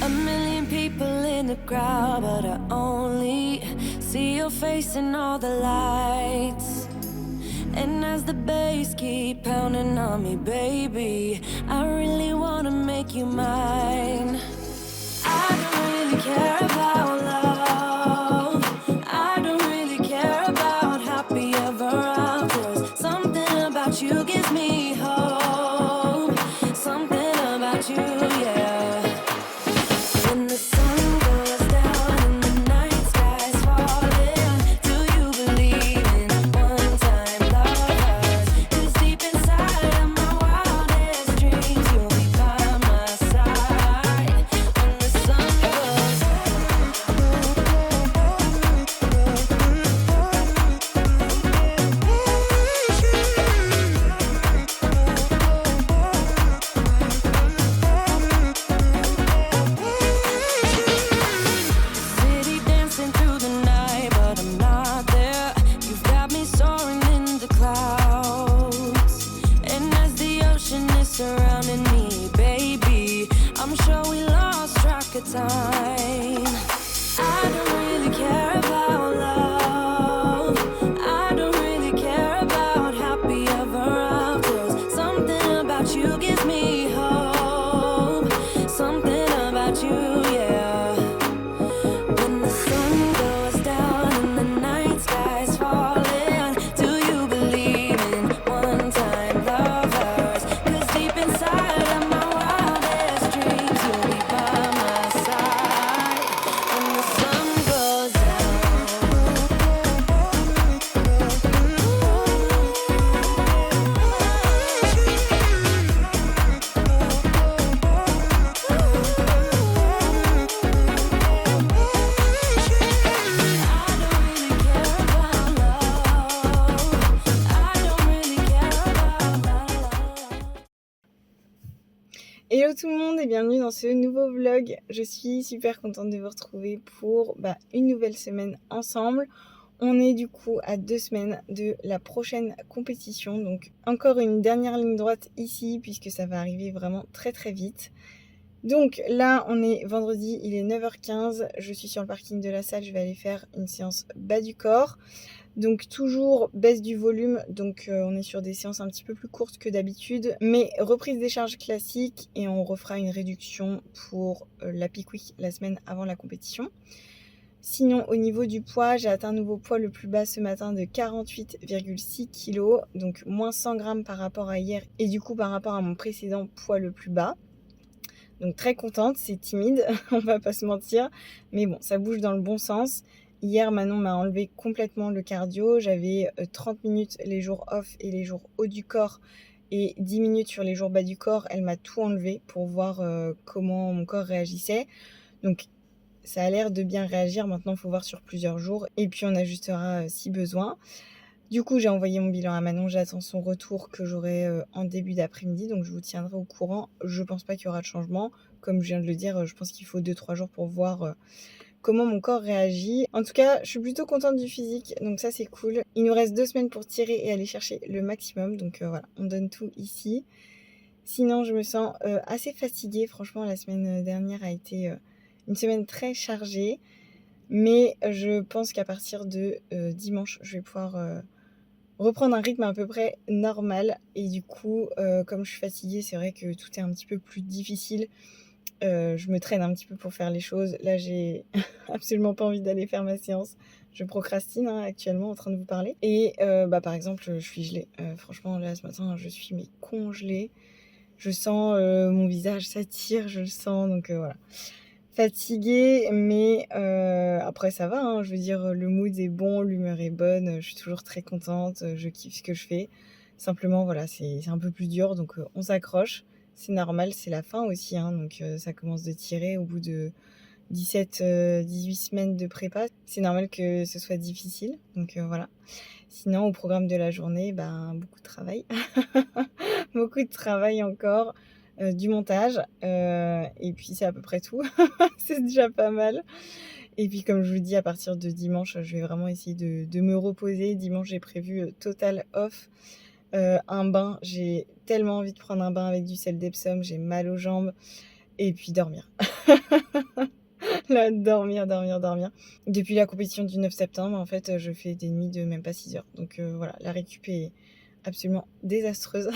A million people in the crowd, but I only see your face in all the lights. And as the bass keep pounding on me, baby, I really wanna make you mine. I don't really care about love. I don't really care about happy ever afters. Something about you gives me hope. Something about you, yeah. When the sun goes down and the night sky's falling, do you believe in one-time lovers? 'Cause deep inside of my wildest dreams, you'll be by my side. When the sun goes city dancing through the night, but I'm not there. You've got me soaring in the clouds, and as the ocean is surrounding me, baby, I'm sure we lost track of time. I don't really care about love. I don't really care about happy ever afters. Something about you gives me hope. Something about you, yeah. When the sun goes down and the night sky's falling, do you believe in one-time lovers? 'Cause deep inside of my wildest dreams, you'll be by my side. When the sun goes Hello tout le monde et bienvenue dans ce nouveau vlog. Je suis super contente de vous retrouver pour une nouvelle semaine ensemble. On est du coup à 2 semaines de la prochaine compétition. Donc encore une dernière ligne droite ici puisque ça va arriver vraiment très très vite. Donc là on est vendredi, il est 9h15. Je suis sur le parking de la salle, je vais aller faire une séance bas du corps. Donc toujours baisse du volume, donc on est sur des séances un petit peu plus courtes que d'habitude, mais reprise des charges classiques et on refera une réduction pour la peak week la semaine avant la compétition. Sinon au niveau du poids, j'ai atteint un nouveau poids le plus bas ce matin de 48,6 kg, donc moins 100 grammes par rapport à hier et du coup par rapport à mon précédent poids le plus bas. Donc très contente, c'est timide, on va pas se mentir, mais bon ça bouge dans le bon sens. Hier, Manon m'a enlevé complètement le cardio. J'avais 30 minutes les jours off et les jours haut du corps et 10 minutes sur les jours bas du corps. Elle m'a tout enlevé pour voir comment mon corps réagissait. Donc, ça a l'air de bien réagir. Maintenant, il faut voir sur plusieurs jours et puis on ajustera si besoin. Du coup, j'ai envoyé mon bilan à Manon. J'attends son retour que j'aurai en début d'après-midi. Donc, je vous tiendrai au courant. Je pense pas qu'il y aura de changement. Comme je viens de le dire, je pense qu'il faut 2-3 jours pour voir comment mon corps réagit. En tout cas, je suis plutôt contente du physique, donc ça c'est cool. Il nous reste 2 semaines pour tirer et aller chercher le maximum, donc voilà, on donne tout ici. Sinon, je me sens assez fatiguée. Franchement, la semaine dernière a été une semaine très chargée, mais je pense qu'à partir de dimanche, je vais pouvoir reprendre un rythme à peu près normal. Et du coup, comme je suis fatiguée, c'est vrai que tout est un petit peu plus difficile. Je me traîne un petit peu pour faire les choses. Là, j'ai absolument pas envie d'aller faire ma séance. Je procrastine actuellement en train de vous parler. Et par exemple, je suis gelée. Franchement, là, ce matin, je suis congelée. Je sens mon visage s'attire, je le sens. Donc voilà. Fatiguée, mais après ça va. Je veux dire, le mood est bon, l'humeur est bonne. Je suis toujours très contente. Je kiffe ce que je fais. Simplement, voilà, c'est un peu plus dur. Donc on s'accroche. C'est normal, c'est la fin aussi, donc ça commence de tirer au bout de 18 semaines de prépa. C'est normal que ce soit difficile, donc voilà. Sinon, au programme de la journée, beaucoup de travail. Beaucoup de travail encore, du montage, et puis c'est à peu près tout. C'est déjà pas mal. Et puis comme je vous dis, à partir de dimanche, je vais vraiment essayer de me reposer. Dimanche, j'ai prévu total off. Un bain, j'ai tellement envie de prendre un bain avec du sel d'Epsom, j'ai mal aux jambes. et puis dormir. Là, dormir. Depuis la compétition du 9 septembre, en fait, je fais des nuits de même pas 6 heures. Donc voilà, la récup est absolument désastreuse.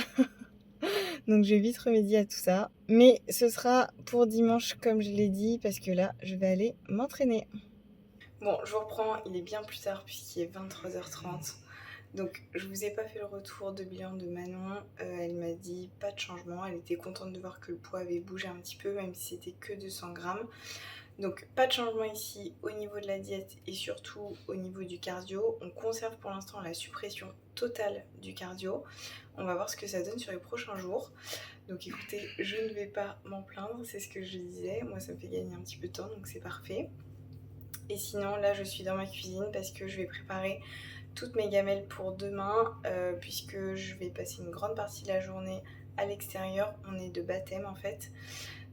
Donc je vais vite remédier à tout ça. Mais ce sera pour dimanche, comme je l'ai dit, parce que là, je vais aller m'entraîner. Bon, je vous reprends, il est bien plus tard puisqu'il est 23h30. Donc je vous ai pas fait le retour de bilan de Manon. Elle m'a dit pas de changement. Elle était contente de voir que le poids avait bougé un petit peu, même si c'était que 200 grammes. Donc pas de changement ici au niveau de la diète et surtout au niveau du cardio. On conserve pour l'instant la suppression totale du cardio. On va voir ce que ça donne sur les prochains jours. Donc écoutez, je ne vais pas m'en plaindre, c'est ce que je disais. Moi ça me fait gagner un petit peu de temps, donc c'est parfait. Et sinon là je suis dans ma cuisine parce que je vais préparer toutes mes gamelles pour demain, puisque je vais passer une grande partie de la journée à l'extérieur. On est de baptême en fait.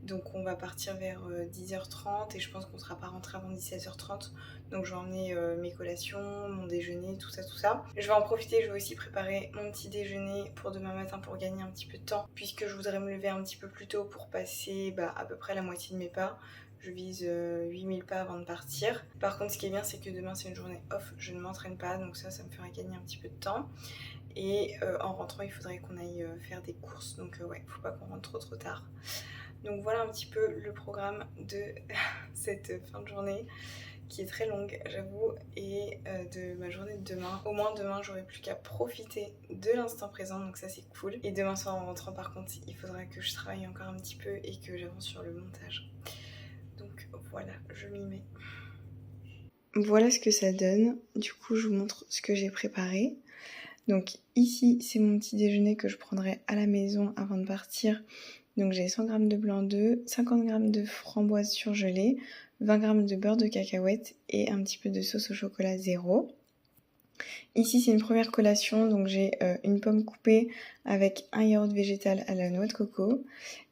Donc on va partir vers 10h30 et je pense qu'on ne sera pas rentré avant 17h30. Donc je vais emmener mes collations, mon déjeuner, tout ça. Je vais en profiter, je vais aussi préparer mon petit déjeuner pour demain matin pour gagner un petit peu de temps. Puisque je voudrais me lever un petit peu plus tôt pour passer à peu près la moitié de mes pas. Je vise 8000 pas avant de partir. Par contre ce qui est bien c'est que demain c'est une journée off, je ne m'entraîne pas. Donc ça me fera gagner un petit peu de temps. Et en rentrant il faudrait qu'on aille faire des courses. Donc ouais, faut pas qu'on rentre trop tard. Donc voilà un petit peu le programme de cette fin de journée qui est très longue j'avoue et de ma journée de demain. Au moins demain j'aurai plus qu'à profiter de l'instant présent, donc ça c'est cool. Et demain soir en rentrant par contre il faudra que je travaille encore un petit peu et que j'avance sur le montage. Donc voilà, je m'y mets. Voilà ce que ça donne. Du coup je vous montre ce que j'ai préparé. Donc ici c'est mon petit déjeuner que je prendrai à la maison avant de partir. Donc j'ai 100 g de blanc d'œuf, 50 g de framboise surgelée, 20 g de beurre de cacahuète et un petit peu de sauce au chocolat zéro. Ici c'est une première collation, donc j'ai une pomme coupée avec un yaourt végétal à la noix de coco.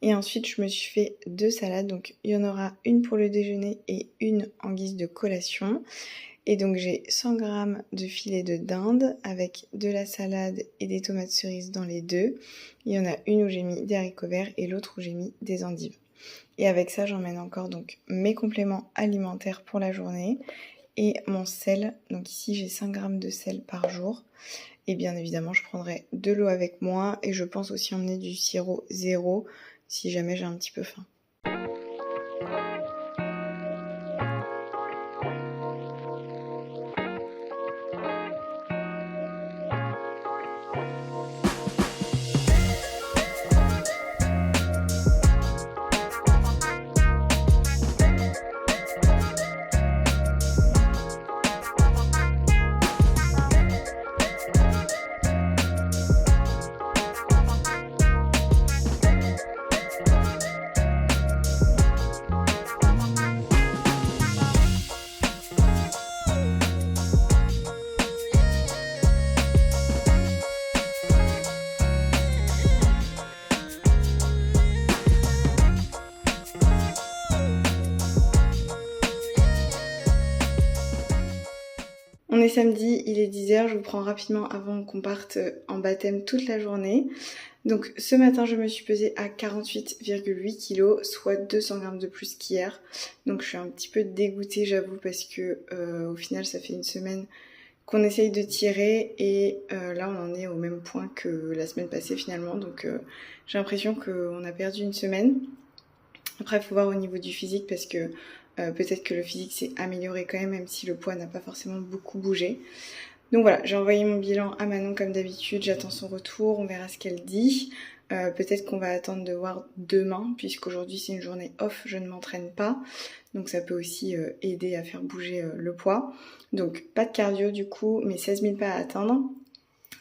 Et ensuite je me suis fait 2 salades, donc il y en aura une pour le déjeuner et une en guise de collation. Et donc j'ai 100 g de filet de dinde avec de la salade et des tomates cerises dans les deux. Il y en a une où j'ai mis des haricots verts et l'autre où j'ai mis des endives. Et avec ça j'emmène encore donc mes compléments alimentaires pour la journée et mon sel. Donc ici j'ai 5 g de sel par jour. Et bien évidemment je prendrai de l'eau avec moi et je pense aussi emmener du sirop zéro si jamais j'ai un petit peu faim. On est samedi, il est 10h, je vous prends rapidement avant qu'on parte en baptême toute la journée. Donc ce matin je me suis pesée à 48,8 kg, soit 200 g de plus qu'hier. Donc je suis un petit peu dégoûtée j'avoue parce que au final ça fait une semaine qu'on essaye de tirer et là on en est au même point que la semaine passée finalement. Donc j'ai l'impression qu'on a perdu une semaine. Après il faut voir au niveau du physique parce que peut-être que le physique s'est amélioré quand même si le poids n'a pas forcément beaucoup bougé. Donc voilà, j'ai envoyé mon bilan à Manon comme d'habitude, j'attends son retour, on verra ce qu'elle dit. Peut-être qu'on va attendre de voir demain, puisqu'aujourd'hui c'est une journée off, je ne m'entraîne pas. Donc ça peut aussi aider à faire bouger le poids. Donc pas de cardio du coup, mais 16 000 pas à atteindre.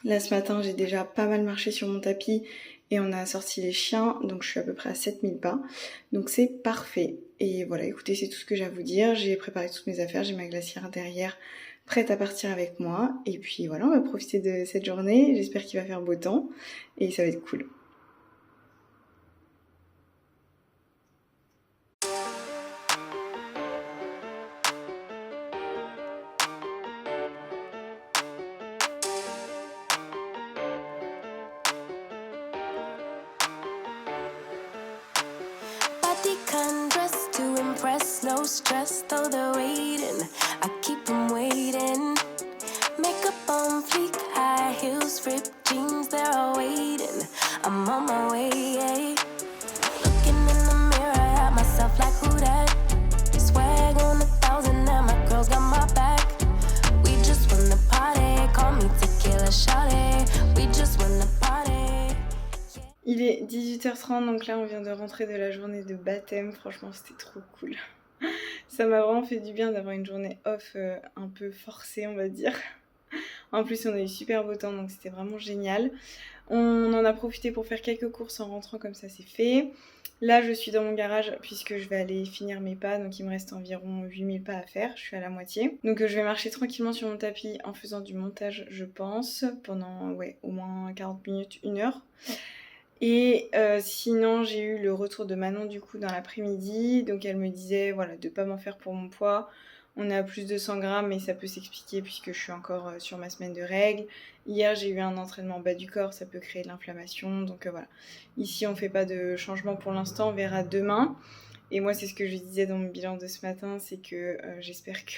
Là ce matin j'ai déjà pas mal marché sur mon tapis et on a sorti les chiens, donc je suis à peu près à 7000 pas. Donc c'est parfait. Et voilà, écoutez, c'est tout ce que j'ai à vous dire. J'ai préparé toutes mes affaires, j'ai ma glacière derrière, prête à partir avec moi. Et puis voilà, on va profiter de cette journée. J'espère qu'il va faire beau temps et ça va être cool. decon dress to impress, no stress, though they're waiting. I keep them waiting. Makeup on fleek, high heels, ripped jeans, they're all waiting. I'm on my way. Looking in the mirror at myself like who that? Swag on 1,000 and my girls got my back. We just wanna party, call me tequila shawty. We just wanna party. Il est 18h30, donc là on vient de rentrer de la journée de baptême. Franchement c'était trop cool. Ça m'a vraiment fait du bien d'avoir une journée off un peu forcée, on va dire. En plus on a eu super beau temps, donc c'était vraiment génial. On en a profité pour faire quelques courses en rentrant, comme ça c'est fait. Là je suis dans mon garage puisque je vais aller finir mes pas, donc il me reste environ 8000 pas à faire, je suis à la moitié. Donc je vais marcher tranquillement sur mon tapis en faisant du montage, je pense, pendant au moins 40 minutes, 1 heure. Et sinon j'ai eu le retour de Manon du coup dans l'après-midi, donc elle me disait voilà de pas m'en faire pour mon poids. On est à plus de 100 grammes, mais ça peut s'expliquer puisque je suis encore sur ma semaine de règles. Hier, j'ai eu un entraînement bas du corps, ça peut créer de l'inflammation. Donc voilà. Ici, on ne fait pas de changement pour l'instant, on verra demain. Et moi, c'est ce que je disais dans mon bilan de ce matin, c'est que j'espère que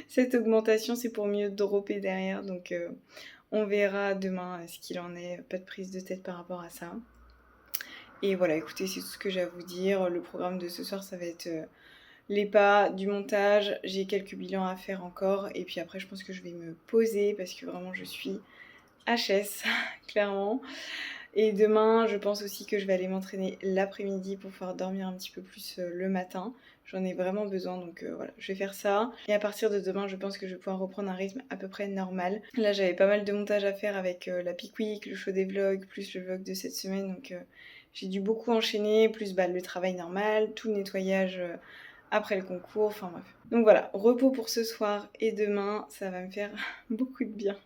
cette augmentation, c'est pour mieux dropper derrière. Donc on verra demain ce qu'il en est. Pas de prise de tête par rapport à ça. Et voilà, écoutez, c'est tout ce que j'ai à vous dire. Le programme de ce soir, ça va être... les pas, du montage, j'ai quelques bilans à faire encore et puis après je pense que je vais me poser parce que vraiment je suis HS clairement. Et demain je pense aussi que je vais aller m'entraîner l'après-midi pour pouvoir dormir un petit peu plus le matin. J'en ai vraiment besoin, donc voilà, je vais faire ça. Et à partir de demain je pense que je vais pouvoir reprendre un rythme à peu près normal. Là j'avais pas mal de montage à faire avec la Peak Week, le show des vlogs, plus le vlog de cette semaine, donc j'ai dû beaucoup enchaîner, plus le travail normal, tout le nettoyage après le concours, enfin bref. Donc voilà, repos pour ce soir et demain, ça va me faire beaucoup de bien.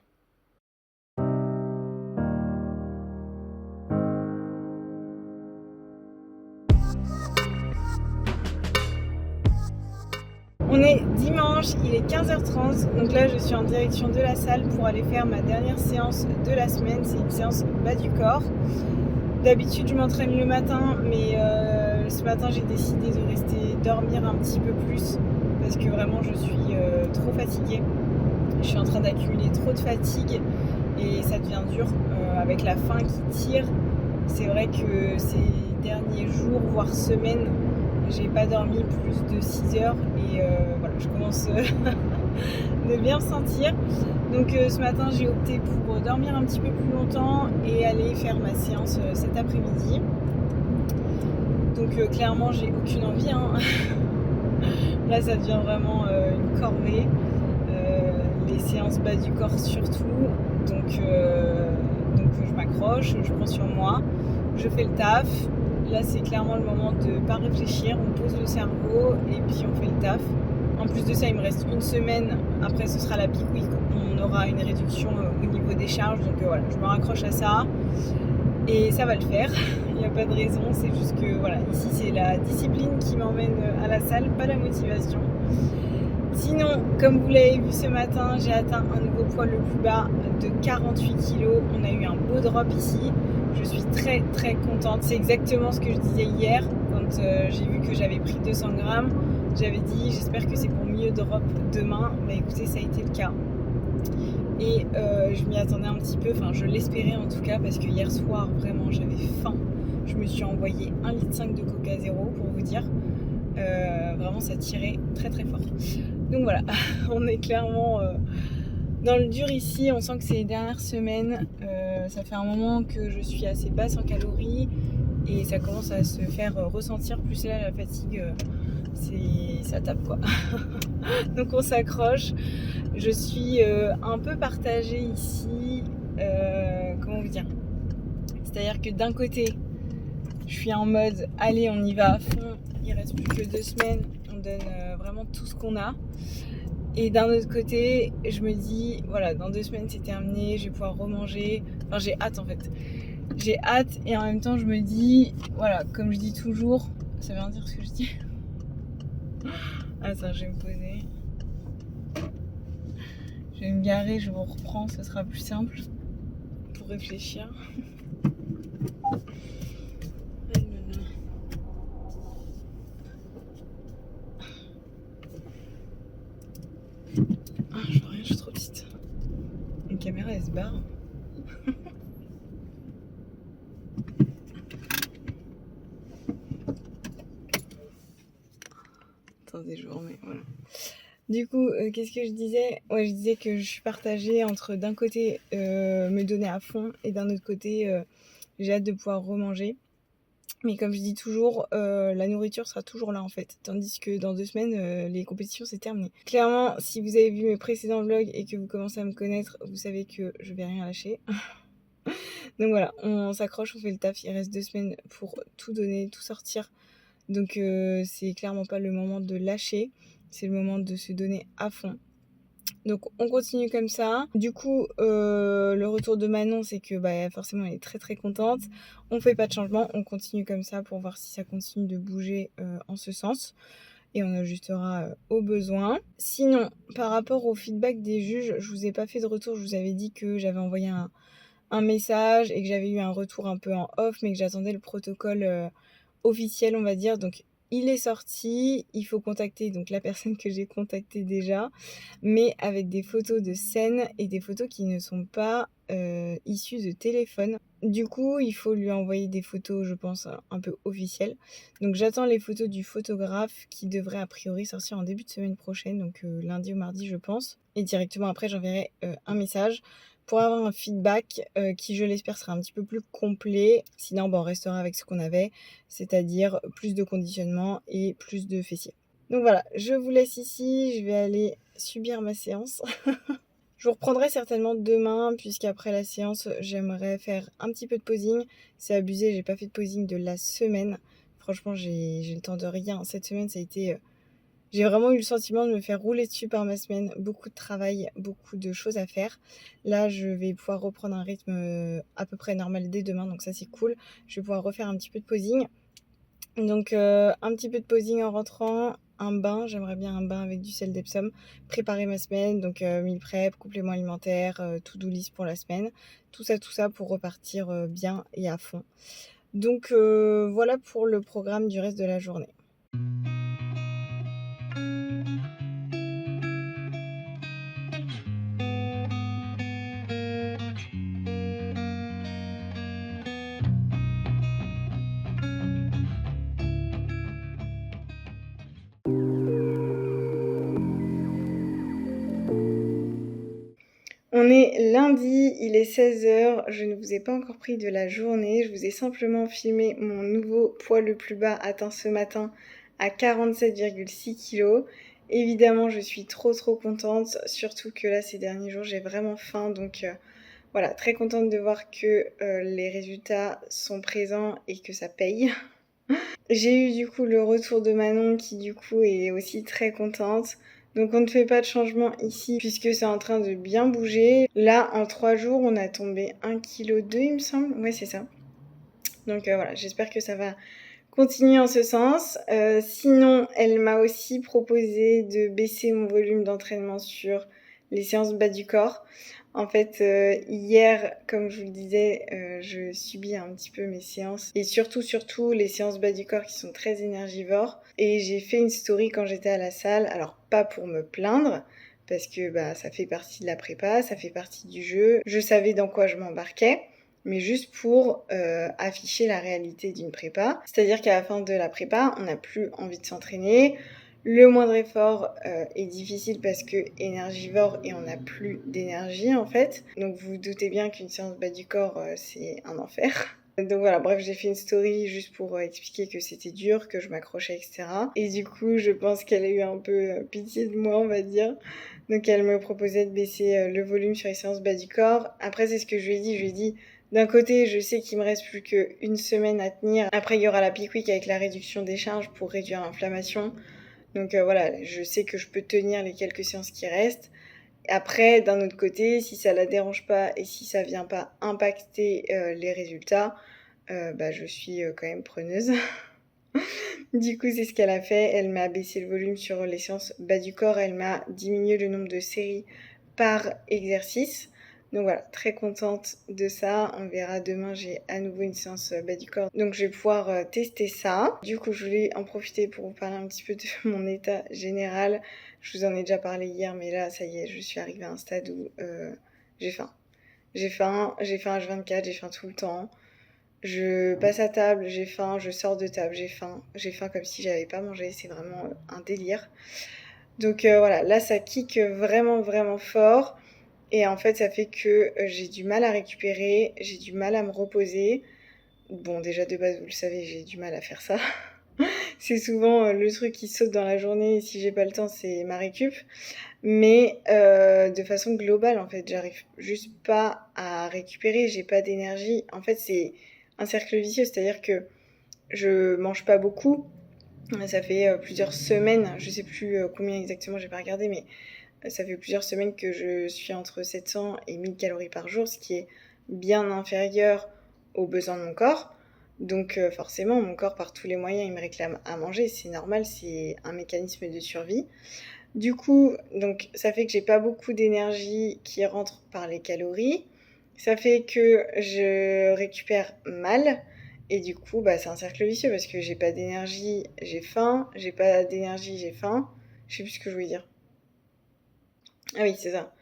On est dimanche, il est 15h30, donc là je suis en direction de la salle pour aller faire ma dernière séance de la semaine, c'est une séance bas du corps. D'habitude je m'entraîne le matin, mais ce matin j'ai décidé de rester dormir un petit peu plus parce que vraiment je suis trop fatiguée. Je suis en train d'accumuler trop de fatigue et ça devient dur avec la faim qui tire. C'est vrai que ces derniers jours, voire semaines, j'ai pas dormi plus de 6 heures et voilà, je commence de bien me sentir. Donc ce matin j'ai opté pour dormir un petit peu plus longtemps et aller faire ma séance cet après-midi. Donc clairement j'ai aucune envie, hein. Là ça devient vraiment une corvée. Les séances bas du corps surtout. Donc je m'accroche, je prends sur moi, je fais le taf. Là c'est clairement le moment de pas réfléchir, on pose le cerveau et puis on fait le taf. En plus de ça, il me reste une semaine, après ce sera la Peak Week, on aura une réduction au niveau des charges, donc voilà, je me raccroche à ça et ça va le faire, il n'y a pas de raison, c'est juste que voilà, ici c'est la discipline qui m'emmène à la salle, pas la motivation. Sinon, comme vous l'avez vu ce matin, j'ai atteint un nouveau poids le plus bas de 48 kg, on a eu un beau drop ici, je suis très très contente, c'est exactement ce que je disais hier quand j'ai vu que j'avais pris 200 grammes. J'avais dit j'espère que c'est pour mieux drop demain, mais écoutez ça a été le cas et je m'y attendais un petit peu, enfin je l'espérais en tout cas parce que hier soir vraiment j'avais faim, je me suis envoyé 1,5 litre de Coca Zéro pour vous dire, vraiment ça tirait très très fort. Donc voilà, on est clairement dans le dur ici, on sent que c'est les dernières semaines, ça fait un moment que je suis assez basse en calories et ça commence à se faire ressentir, plus là la fatigue ça tape quoi. Donc on s'accroche. Je suis un peu partagée ici, comment vous dire, c'est à dire que d'un côté je suis en mode allez on y va à fond, il reste plus que 2 semaines, on donne vraiment tout ce qu'on a, et d'un autre côté je me dis voilà dans 2 semaines c'est terminé, je vais pouvoir remanger, enfin j'ai hâte en fait, j'ai hâte et en même temps je me dis voilà comme je dis toujours, ça veut rien dire ce que je dis. Attends, je vais me poser. Je vais me garer, je vous reprends, ce sera plus simple pour réfléchir. caméra elle se barre. Attendez, je vous remets, voilà. Du coup, qu'est-ce que je disais? Ouais, je disais que je suis partagée entre d'un côté me donner à fond et d'un autre côté j'ai hâte de pouvoir remanger. Mais comme je dis toujours, la nourriture sera toujours là en fait. Tandis que dans 2 semaines, les compétitions c'est terminé. Clairement, si vous avez vu mes précédents vlogs et que vous commencez à me connaître, vous savez que je vais rien lâcher. Donc voilà, on s'accroche, on fait le taf. Il reste 2 semaines pour tout donner, tout sortir. Donc c'est clairement pas le moment de lâcher. C'est le moment de se donner à fond. Donc on continue comme ça. Du coup, le retour de Manon, c'est que forcément elle est très très contente. On fait pas de changement, on continue comme ça pour voir si ça continue de bouger en ce sens. Et on ajustera au besoin. Sinon, par rapport au feedback des juges, je vous ai pas fait de retour. Je vous avais dit que j'avais envoyé un message et que j'avais eu un retour un peu en off, mais que j'attendais le protocole officiel, on va dire. Donc il est sorti, il faut contacter donc la personne que j'ai contactée déjà, mais avec des photos de scène et des photos qui ne sont pas issues de téléphone. Du coup, il faut lui envoyer des photos, je pense, un peu officielles. Donc j'attends les photos du photographe qui devrait a priori sortir en début de semaine prochaine, donc lundi ou mardi je pense. Et directement après, j'enverrai un message pour avoir un feedback qui, je l'espère, sera un petit peu plus complet. Sinon, on restera avec ce qu'on avait, c'est-à-dire plus de conditionnement et plus de fessiers. Donc voilà, je vous laisse ici, je vais aller subir ma séance. Je vous reprendrai certainement demain, puisqu'après la séance, j'aimerais faire un petit peu de posing. C'est abusé, j'ai pas fait de posing de la semaine. Franchement, j'ai le temps de rien. Cette semaine, ça a été... J'ai vraiment eu le sentiment de me faire rouler dessus par ma semaine. Beaucoup de travail, beaucoup de choses à faire. Là, je vais pouvoir reprendre un rythme à peu près normal dès demain, donc ça c'est cool. Je vais pouvoir refaire un petit peu de posing. Donc un petit peu de posing en rentrant, un bain, j'aimerais bien un bain avec du sel d'Epsom, préparer ma semaine, donc meal prep, compléments alimentaires, to-do list pour la semaine, tout ça pour repartir bien et à fond. Donc voilà pour le programme du reste de la journée. On est lundi, il est 16h, je ne vous ai pas encore pris de la journée, je vous ai simplement filmé mon nouveau poids le plus bas atteint ce matin à 47,6 kg. Évidemment, je suis trop contente, surtout que là, ces derniers jours, j'ai vraiment faim, donc voilà, très contente de voir que les résultats sont présents et que ça paye. J'ai eu du coup le retour de Manon qui du coup est aussi très contente. Donc on ne fait pas de changement ici puisque c'est en train de bien bouger. Là en 3 jours on a tombé 1,2 kg il me semble. Ouais c'est ça. Donc voilà, j'espère que ça va continuer en ce sens. Sinon elle m'a aussi proposé de baisser mon volume d'entraînement sur les séances bas du corps. En fait, hier, comme je vous le disais, je subis un petit peu mes séances. Et surtout, les séances bas du corps qui sont très énergivores. Et j'ai fait une story quand j'étais à la salle. Alors, pas pour me plaindre, parce que ça fait partie de la prépa, ça fait partie du jeu. Je savais dans quoi je m'embarquais. Mais juste pour afficher la réalité d'une prépa. C'est-à-dire qu'à la fin de la prépa, on n'a plus envie de s'entraîner. Le moindre effort est difficile parce que énergivore et on n'a plus d'énergie en fait. Donc vous vous doutez bien qu'une séance bas du corps c'est un enfer. Donc voilà, bref, j'ai fait une story juste pour expliquer que c'était dur, que je m'accrochais, etc. Et du coup, je pense qu'elle a eu un peu pitié de moi, on va dire. Donc elle me proposait de baisser le volume sur les séances bas du corps. Après, c'est ce que je lui ai dit, d'un côté, je sais qu'il me reste plus qu'une semaine à tenir. Après, il y aura la peak week avec la réduction des charges pour réduire l'inflammation. Donc voilà, je sais que je peux tenir les quelques séances qui restent. Après, d'un autre côté, si ça la dérange pas et si ça vient pas impacter les résultats, je suis quand même preneuse. Du coup, c'est ce qu'elle a fait. Elle m'a baissé le volume sur les séances bas du corps. Elle m'a diminué le nombre de séries par exercice. Donc voilà, très contente de ça. On verra demain, j'ai à nouveau une séance bas du corps. Donc je vais pouvoir tester ça. Du coup, je voulais en profiter pour vous parler un petit peu de mon état général. Je vous en ai déjà parlé hier, mais là, ça y est, je suis arrivée à un stade où j'ai faim. J'ai faim H24, j'ai faim tout le temps. Je passe à table, j'ai faim, je sors de table, j'ai faim comme si j'avais pas mangé, c'est vraiment un délire. Donc voilà, là ça kick vraiment vraiment fort et en fait ça fait que j'ai du mal à récupérer, j'ai du mal à me reposer. Bon déjà de base vous le savez, j'ai du mal à faire ça. C'est souvent le truc qui saute dans la journée et si j'ai pas le temps c'est ma récup. Mais de façon globale en fait, j'arrive juste pas à récupérer, j'ai pas d'énergie. En fait c'est un cercle vicieux, c'est-à-dire que je mange pas beaucoup. Ça fait plusieurs semaines, je sais plus combien exactement, j'ai pas regardé, mais ça fait plusieurs semaines que je suis entre 700 et 1000 calories par jour, ce qui est bien inférieur aux besoins de mon corps. Donc forcément, mon corps, par tous les moyens, il me réclame à manger, c'est normal, c'est un mécanisme de survie. Du coup, donc ça fait que j'ai pas beaucoup d'énergie qui rentre par les calories. Ça fait que je récupère mal. Et du coup, bah, c'est un cercle vicieux parce que j'ai pas d'énergie, j'ai faim. J'ai pas d'énergie, j'ai faim. Je sais plus ce que je voulais dire. Ah oui, c'est ça.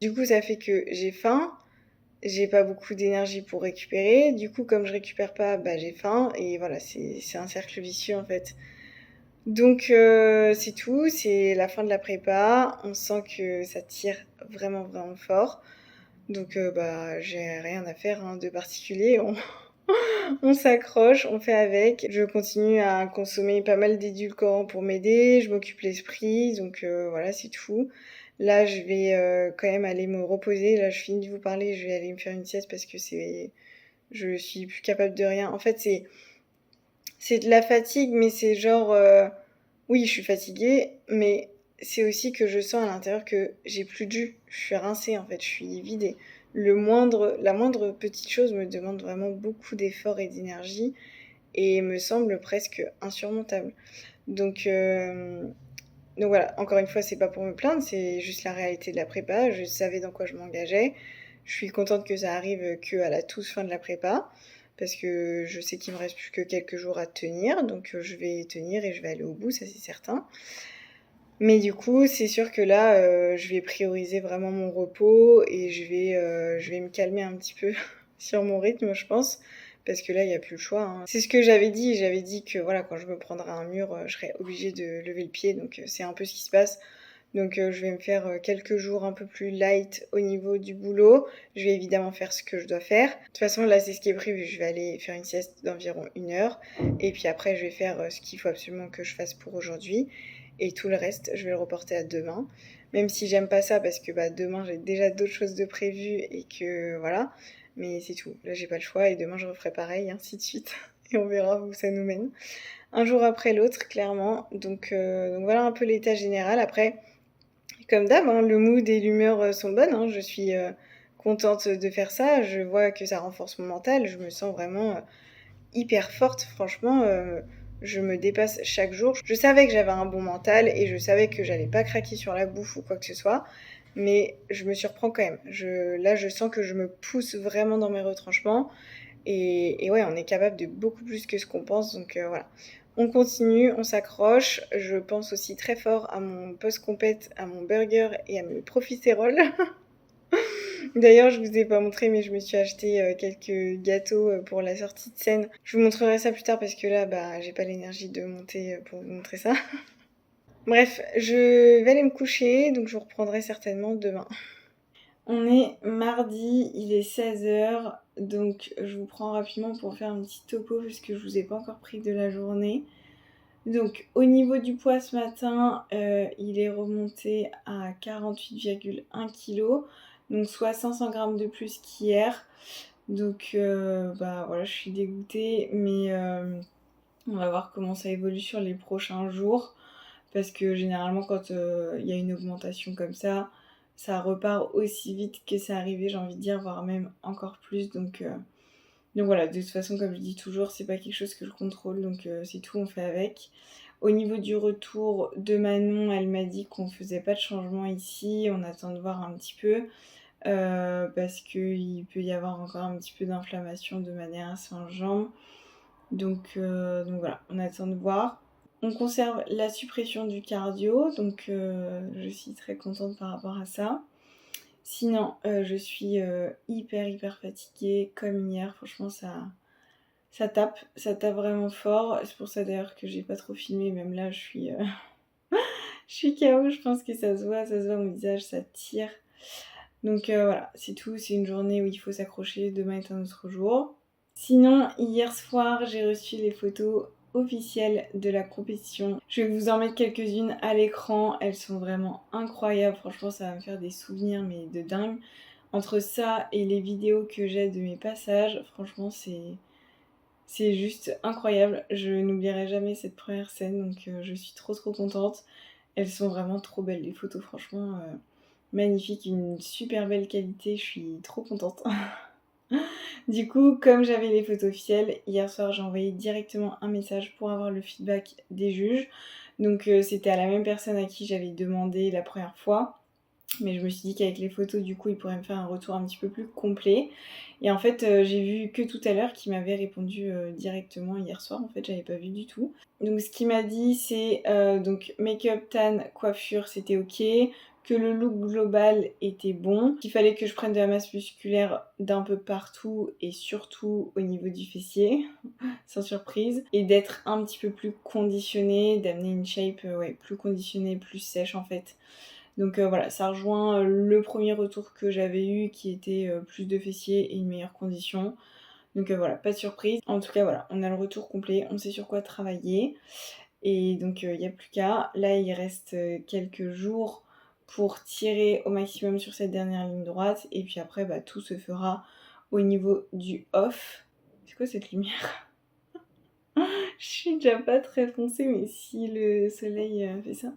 Du coup, ça fait que j'ai faim. J'ai pas beaucoup d'énergie pour récupérer. Du coup, comme je récupère pas, bah, j'ai faim. Et voilà, c'est un cercle vicieux en fait. Donc c'est tout, c'est la fin de la prépa. On sent que ça tire vraiment vraiment fort. Donc bah j'ai rien à faire hein, de particulier. On s'accroche, on fait avec. Je continue à consommer pas mal d'édulcorants pour m'aider. Je m'occupe l'esprit, donc voilà c'est tout. Là je vais quand même aller me reposer. Là je finis de vous parler, je vais aller me faire une sieste parce que je suis plus capable de rien. En fait c'est de la fatigue, mais c'est genre oui, je suis fatiguée, mais c'est aussi que je sens à l'intérieur que j'ai plus de jus. Je suis rincée en fait, je suis vidée. La moindre petite chose me demande vraiment beaucoup d'efforts et d'énergie et me semble presque insurmontable. Donc, euh, donc voilà, encore une fois, c'est pas pour me plaindre, c'est juste la réalité de la prépa. Je savais dans quoi je m'engageais. Je suis contente que ça arrive que à la toute fin de la prépa parce que je sais qu'il me reste plus que quelques jours à tenir, donc je vais tenir et je vais aller au bout, ça c'est certain. Mais du coup, c'est sûr que là, je vais prioriser vraiment mon repos et je vais me calmer un petit peu sur mon rythme, je pense, parce que là, il y a plus le choix, hein. C'est ce que j'avais dit que voilà, quand je me prendrais un mur, je serais obligée de lever le pied, donc c'est un peu ce qui se passe. Donc je vais me faire quelques jours un peu plus light au niveau du boulot. Je vais évidemment faire ce que je dois faire. De toute façon, là, c'est ce qui est prévu. Je vais aller faire une sieste d'environ 1 heure. Et puis après, je vais faire ce qu'il faut absolument que je fasse pour aujourd'hui. Et tout le reste, je vais le reporter à demain. Même si j'aime pas ça parce que bah, demain, j'ai déjà d'autres choses de prévues et que voilà. Mais c'est tout. Là, j'ai pas le choix et demain, je referai pareil, ainsi de suite. Et on verra où ça nous mène. Un jour après l'autre, clairement. Donc voilà un peu l'état général. Après, comme d'hab, hein, le mood et l'humeur sont bonnes. Hein, je suis contente de faire ça. Je vois que ça renforce mon mental. Je me sens vraiment hyper forte. Franchement, je me dépasse chaque jour. Je savais que j'avais un bon mental et je savais que j'allais pas craquer sur la bouffe ou quoi que ce soit. Mais je me surprends quand même. Là, je sens que je me pousse vraiment dans mes retranchements. Et ouais, on est capable de beaucoup plus que ce qu'on pense. Donc voilà. On continue, on s'accroche. Je pense aussi très fort à mon post-compète, à mon burger et à mes profiteroles. D'ailleurs, je vous ai pas montré, mais je me suis acheté quelques gâteaux pour la sortie de scène. Je vous montrerai ça plus tard parce que là, bah, j'ai pas l'énergie de monter pour vous montrer ça. Bref, je vais aller me coucher, donc je vous reprendrai certainement demain. On est mardi, il est 16h, donc je vous prends rapidement pour faire un petit topo puisque je vous ai pas encore pris de la journée. Donc au niveau du poids ce matin, il est remonté à 48,1 kg, donc soit 500 grammes de plus qu'hier. Donc bah voilà, je suis dégoûtée, mais on va voir comment ça évolue sur les prochains jours. Parce que généralement quand il y a une augmentation comme ça repart aussi vite que c'est arrivé, j'ai envie de dire, voire même encore plus. Donc voilà, de toute façon, comme je dis toujours, c'est pas quelque chose que je contrôle, donc c'est tout, on fait avec. Au niveau du retour de Manon, elle m'a dit qu'on faisait pas de changement ici, on attend de voir un petit peu, parce qu'il peut y avoir encore un petit peu d'inflammation de manière à ses jambes. Donc voilà, on attend de voir. On conserve la suppression du cardio, donc je suis très contente par rapport à ça. Sinon, je suis hyper fatiguée comme hier. Franchement, ça tape vraiment fort. C'est pour ça d'ailleurs que j'ai pas trop filmé. Même là, je suis KO. Je pense que ça se voit mon visage, ça tire. Donc voilà, c'est tout. C'est une journée où il faut s'accrocher. Demain est un autre jour. Sinon, hier soir, j'ai reçu les photos officielles de la compétition. Je vais vous en mettre quelques-unes à l'écran. Elles sont vraiment incroyables. Franchement, ça va me faire des souvenirs, mais de dingue. Entre ça et les vidéos que j'ai de mes passages, franchement, c'est juste incroyable. Je n'oublierai jamais cette première scène, donc je suis trop contente. Elles sont vraiment trop belles, les photos, franchement, magnifiques, une super belle qualité, je suis trop contente. Du coup, comme j'avais les photos officielles, hier soir j'ai envoyé directement un message pour avoir le feedback des juges. Donc c'était à la même personne à qui j'avais demandé la première fois. Mais je me suis dit qu'avec les photos, du coup, il pourrait me faire un retour un petit peu plus complet. Et en fait, j'ai vu que tout à l'heure qu'il m'avait répondu directement hier soir. En fait, j'avais pas vu du tout. Donc, ce qu'il m'a dit, c'est donc make-up, tan, coiffure, c'était ok. Que le look global était bon. Qu'il fallait que je prenne de la masse musculaire d'un peu partout et surtout au niveau du fessier, sans surprise. Et d'être un petit peu plus conditionnée, d'amener une shape plus conditionnée, plus sèche en fait. Donc voilà, ça rejoint le premier retour que j'avais eu qui était plus de fessiers et une meilleure condition. Donc voilà, pas de surprise. En tout cas voilà, on a le retour complet, on sait sur quoi travailler. Et donc il n'y a plus qu'à. Là il reste quelques jours pour tirer au maximum sur cette dernière ligne droite. Et puis après tout se fera au niveau du off. C'est quoi cette lumière? Je suis déjà pas très foncée, mais si le soleil fait ça.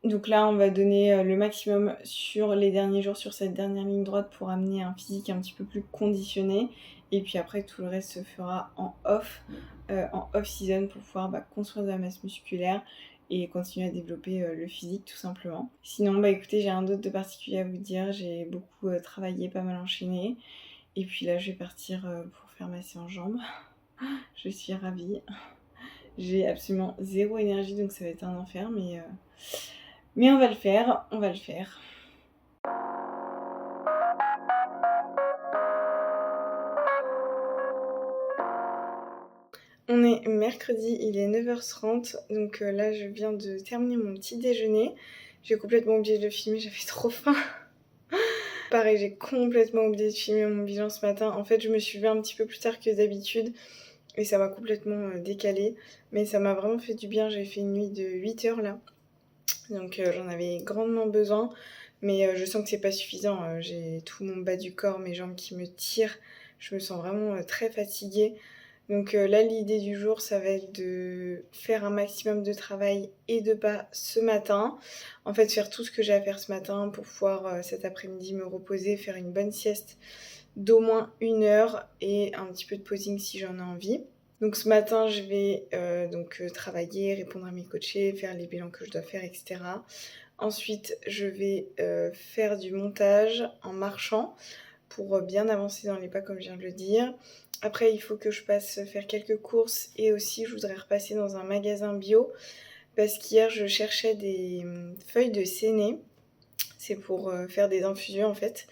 Donc là, on va donner le maximum sur les derniers jours, sur cette dernière ligne droite pour amener un physique un petit peu plus conditionné. Et puis après, tout le reste se fera en off-season pour pouvoir construire de la masse musculaire et continuer à développer le physique tout simplement. Sinon, écoutez, j'ai rien d'autre de particulier à vous dire. J'ai beaucoup travaillé, pas mal enchaîné. Et puis là, je vais partir pour faire ma séance jambes. Je suis ravie. J'ai absolument zéro énergie, donc ça va être un enfer, mais on va le faire, on va le faire. On est mercredi, il est 9h30, donc là je viens de terminer mon petit déjeuner. J'ai complètement oublié de le filmer, j'avais trop faim. Pareil, j'ai complètement oublié de filmer mon bilan ce matin. En fait, je me suis levée un petit peu plus tard que d'habitude et ça m'a complètement décalé. Mais ça m'a vraiment fait du bien, j'ai fait une nuit de 8 heures là. Donc j'en avais grandement besoin, mais je sens que c'est pas suffisant. J'ai tout mon bas du corps, mes jambes qui me tirent, je me sens vraiment très fatiguée. Donc là, l'idée du jour, ça va être de faire un maximum de travail et de pas ce matin. En fait, faire tout ce que j'ai à faire ce matin pour pouvoir cet après-midi me reposer, faire une bonne sieste d'au moins 1 heure et un petit peu de posing si j'en ai envie. Donc ce matin, je vais travailler, répondre à mes coachés, faire les bilans que je dois faire, etc. Ensuite, je vais faire du montage en marchant pour bien avancer dans les pas comme je viens de le dire. Après, il faut que je passe faire quelques courses et aussi je voudrais repasser dans un magasin bio parce qu'hier, je cherchais des feuilles de séné. C'est pour faire des infusions en fait.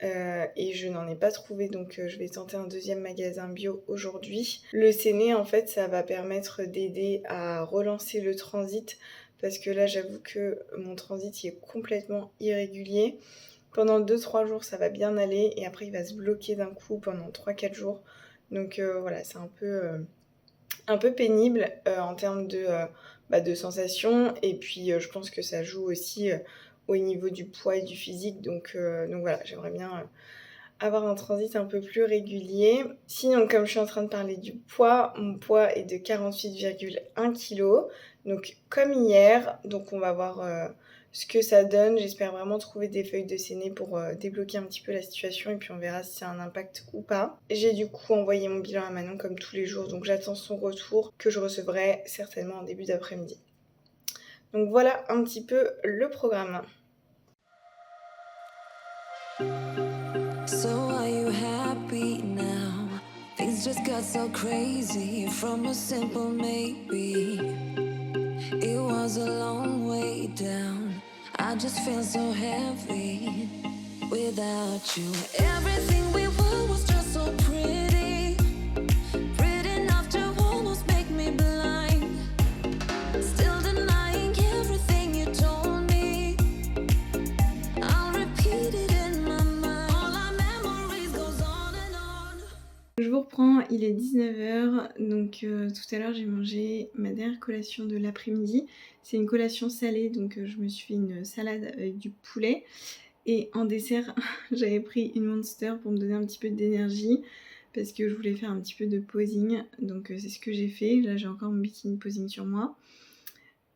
Et je n'en ai pas trouvé, donc je vais tenter un deuxième magasin bio aujourd'hui. Le séné, en fait, ça va permettre d'aider à relancer le transit parce que là, j'avoue que mon transit il est complètement irrégulier. Pendant 2-3 jours, ça va bien aller et après, il va se bloquer d'un coup pendant 3-4 jours. Donc voilà, c'est un peu pénible en termes de sensations et puis je pense que ça joue aussi au niveau du poids et du physique, donc voilà, j'aimerais bien avoir un transit un peu plus régulier. Sinon, comme je suis en train de parler du poids, mon poids est de 48,1 kg, donc comme hier, donc on va voir ce que ça donne. J'espère vraiment trouver des feuilles de séné pour débloquer un petit peu la situation et puis on verra si ça a un impact ou pas. J'ai du coup envoyé mon bilan à Manon comme tous les jours, donc j'attends son retour que je recevrai certainement en début d'après-midi. Donc voilà un petit peu le programme. So are you happy now? Things just got so crazy from a simple maybe. It was a long way down. I just feel so heavy. without you. Everything we were was just so pretty, pretty enough to almost make me blind. Still denying everything you told me. I'll repeat it in my mind. All our memories goes on and on. Je vous reprends, il est 19h, donc tout à l'heure j'ai mangé ma dernière collation de l'après-midi. C'est une collation salée, donc je me suis fait une salade avec du poulet. Et en dessert, j'avais pris une Monster pour me donner un petit peu d'énergie parce que je voulais faire un petit peu de posing. Donc c'est ce que j'ai fait. Là j'ai encore mon bikini posing sur moi.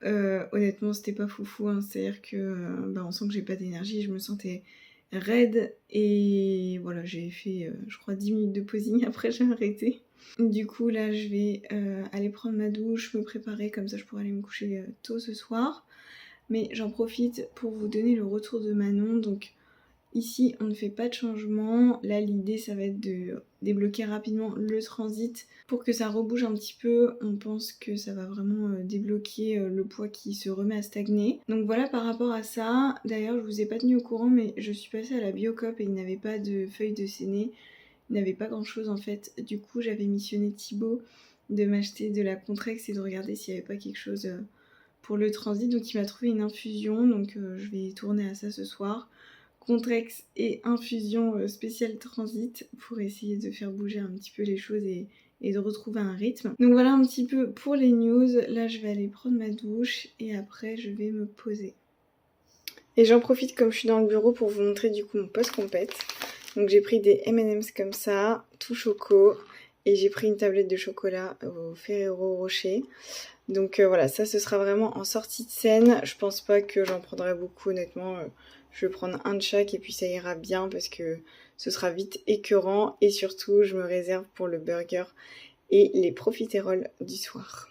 Honnêtement c'était pas foufou, hein. C'est-à-dire que on sent que j'ai pas d'énergie, je me sentais raide et voilà, j'ai fait je crois 10 minutes de posing, après j'ai arrêté. Du coup là je vais aller prendre ma douche, me préparer, comme ça je pourrai aller me coucher tôt ce soir. Mais j'en profite pour vous donner le retour de Manon. Donc ici on ne fait pas de changement. Là l'idée ça va être de débloquer rapidement le transit pour que ça rebouge un petit peu. On pense que ça va vraiment débloquer le poids qui se remet à stagner. Donc voilà par rapport à ça. D'ailleurs je vous ai pas tenu au courant mais je suis passée à la Biocop et il n'avait pas de feuilles de séné. Il n'avait pas grand chose en fait. Du coup j'avais missionné Thibaut de m'acheter de la Contrex et de regarder s'il n'y avait pas quelque chose pour le transit. Donc il m'a trouvé une infusion, donc je vais tourner à ça ce soir. Contrex et infusion spéciale transit pour essayer de faire bouger un petit peu les choses et de retrouver un rythme. Donc voilà un petit peu pour les news. Là je vais aller prendre ma douche et après je vais me poser. Et j'en profite comme je suis dans le bureau pour vous montrer du coup mon post-compète. Donc j'ai pris des M&M's comme ça, tout choco, et j'ai pris une tablette de chocolat au Ferrero Rocher. Donc voilà, ça ce sera vraiment en sortie de scène. Je pense pas que j'en prendrai beaucoup honnêtement. Je vais prendre un de chaque et puis ça ira bien parce que ce sera vite écœurant. Et surtout, je me réserve pour le burger et les profiteroles du soir.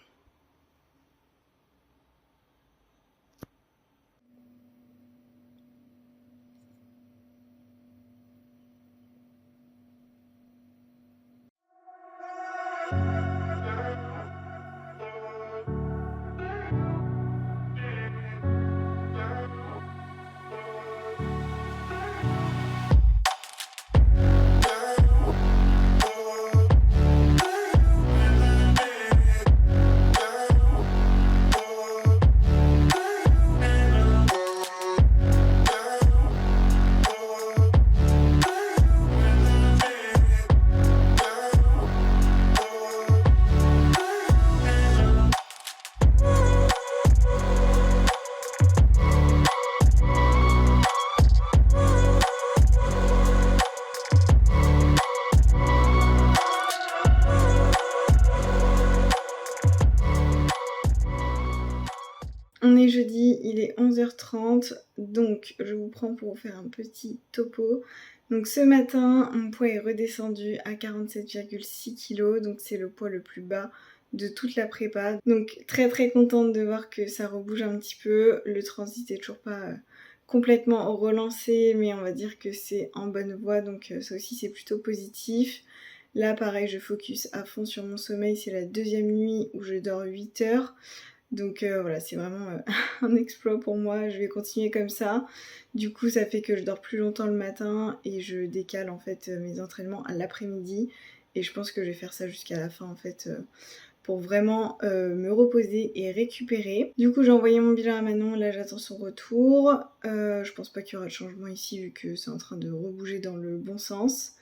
On est jeudi, il est 11h30, donc je vous prends pour vous faire un petit topo. Donc ce matin, mon poids est redescendu à 47,6 kg, donc c'est le poids le plus bas de toute la prépa. Donc très contente de voir que ça rebouge un petit peu. Le transit est toujours pas complètement relancé, mais on va dire que c'est en bonne voie, donc ça aussi c'est plutôt positif. Là pareil, je focus à fond sur mon sommeil, c'est la deuxième nuit où je dors 8 heures. Donc voilà, c'est vraiment un exploit pour moi, je vais continuer comme ça. Du coup ça fait que je dors plus longtemps le matin et je décale en fait mes entraînements à l'après-midi. Et je pense que je vais faire ça jusqu'à la fin en fait pour vraiment me reposer et récupérer. Du coup j'ai envoyé mon bilan à Manon, là j'attends son retour. Je pense pas qu'il y aura de changement ici vu que c'est en train de rebouger dans le bon sens.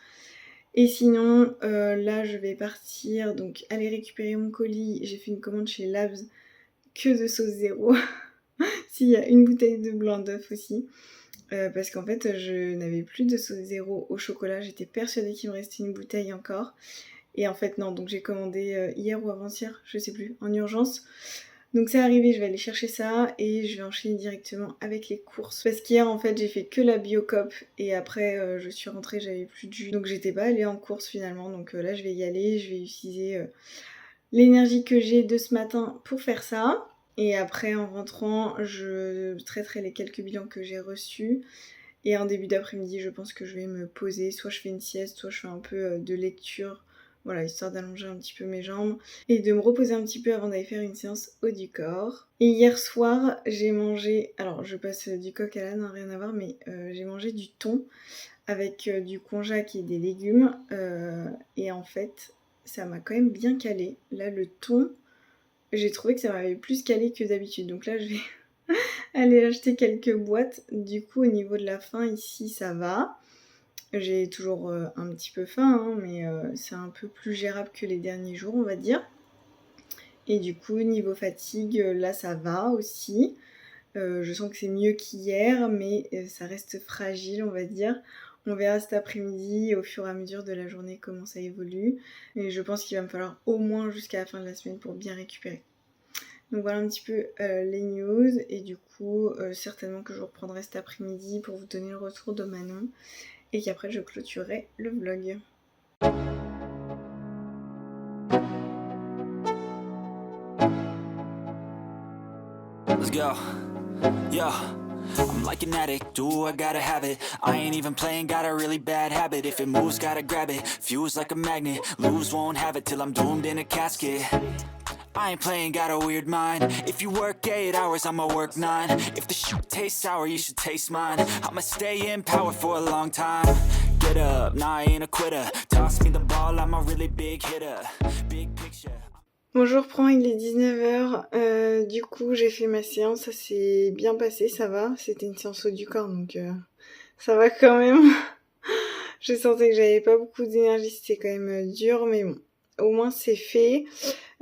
Et sinon là je vais partir, donc aller récupérer mon colis. J'ai fait une commande chez Labs que de sauce zéro. S'il y a une bouteille de blanc d'œuf aussi. Parce qu'en fait je n'avais plus de sauce zéro au chocolat. J'étais persuadée qu'il me restait une bouteille encore. Et en fait non, donc j'ai commandé hier ou avant-hier, je sais plus, en urgence. Donc c'est arrivé, je vais aller chercher ça et je vais enchaîner directement avec les courses. Parce qu'hier en fait j'ai fait que la Biocop et après je suis rentrée, j'avais plus de jus. Donc j'étais pas allée en course finalement. Donc là je vais y aller, je vais utiliser l'énergie que j'ai de ce matin pour faire ça. Et après en rentrant je traiterai les quelques bilans que j'ai reçus. Et en début d'après-midi je pense que je vais me poser, soit je fais une sieste, soit je fais un peu de lecture Voilà, histoire d'allonger un petit peu mes jambes et de me reposer un petit peu avant d'aller faire une séance haut du corps. Et hier soir, j'ai mangé, alors je passe du coq à l'âne, rien à voir, mais j'ai mangé du thon avec du konjac et des légumes. Et en fait, ça m'a quand même bien calé. Là, le thon, j'ai trouvé que ça m'avait plus calé que d'habitude. Donc là, je vais aller acheter quelques boîtes. Du coup, au niveau de la faim, ici, ça va. J'ai toujours un petit peu faim, hein, mais c'est un peu plus gérable que les derniers jours, on va dire. Et du coup, niveau fatigue, là, ça va aussi. Je sens que c'est mieux qu'hier, mais ça reste fragile, on va dire. On verra cet après-midi, au fur et à mesure de la journée, comment ça évolue. Et je pense qu'il va me falloir au moins jusqu'à la fin de la semaine pour bien récupérer. Donc voilà un petit peu les news. Et du coup, certainement que je reprendrai cet après-midi pour vous donner le retour de Manon. Et qu'après, je clôturerai le vlog. Let's go. Yo, I'm like an addict, ooh, I gotta have it. I ain't even playing, got a really bad habit. If it moves, gotta grab it. Fuse like a magnet, lose, won't have it till I'm doomed in a casket. I ain't playing, got a weird mind. If you work 8 hours, I'ma work 9. If the shit tastes sour, you should taste mine. I'ma stay in power for a long time. Get up, nah, I ain't a quitter. Toss me the ball, I'm a really big hitter. Big picture. Bon, je reprends, il est 19h. Du coup, j'ai fait ma séance, ça s'est bien passé, ça va. C'était une séance haut du corps, donc ça va quand même. Je sentais que j'avais pas beaucoup d'énergie, c'était quand même dur, mais bon, au moins c'est fait.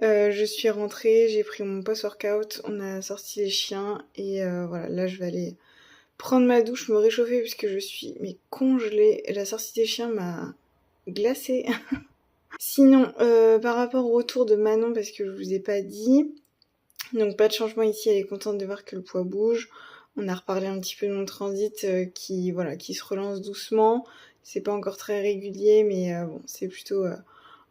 Je suis rentrée, j'ai pris mon post-workout, on a sorti les chiens et voilà, là je vais aller prendre ma douche, me réchauffer puisque je suis congelée. La sortie des chiens m'a glacée. Sinon, par rapport au retour de Manon, parce que je vous ai pas dit, donc pas de changement ici, elle est contente de voir que le poids bouge. On a reparlé un petit peu de mon transit qui se relance doucement. C'est pas encore très régulier, mais bon, c'est plutôt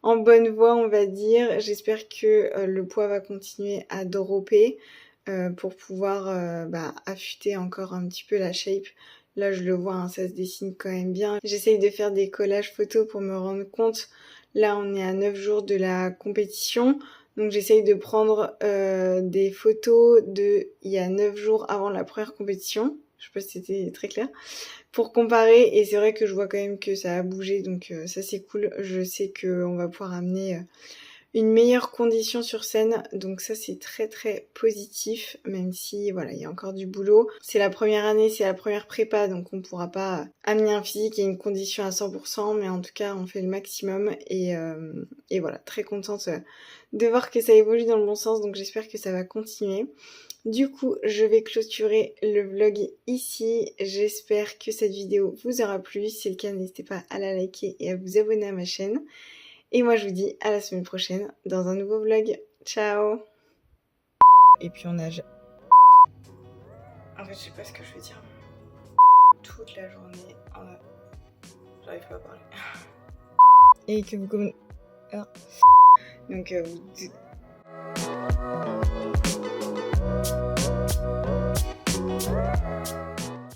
en bonne voie, on va dire. J'espère que le poids va continuer à dropper pour pouvoir affûter encore un petit peu la shape. Là, je le vois, hein, ça se dessine quand même bien. J'essaye de faire des collages photos pour me rendre compte. Là, on est à 9 jours de la compétition. Donc, j'essaye de prendre des photos il y a 9 jours avant la première compétition. Je sais pas si c'était très clair. Pour comparer, et c'est vrai que je vois quand même que ça a bougé. Donc, ça, c'est cool. Je sais qu'on va pouvoir amener une meilleure condition sur scène, donc ça c'est très très positif, même si voilà, il y a encore du boulot. C'est la première année, c'est la première prépa, donc on pourra pas amener un physique et une condition à 100%, mais en tout cas on fait le maximum et voilà, très contente de voir que ça évolue dans le bon sens, donc j'espère que ça va continuer. Du coup, je vais clôturer le vlog ici. J'espère que cette vidéo vous aura plu. Si c'est le cas, n'hésitez pas à la liker et à vous abonner à ma chaîne. Et moi, je vous dis à la semaine prochaine dans un nouveau vlog. Ciao! Et puis on a... En fait, je sais pas ce que je veux dire. Toute la journée, j'arrive pas à parler. Et que vous comme... Ah. Donc, vous...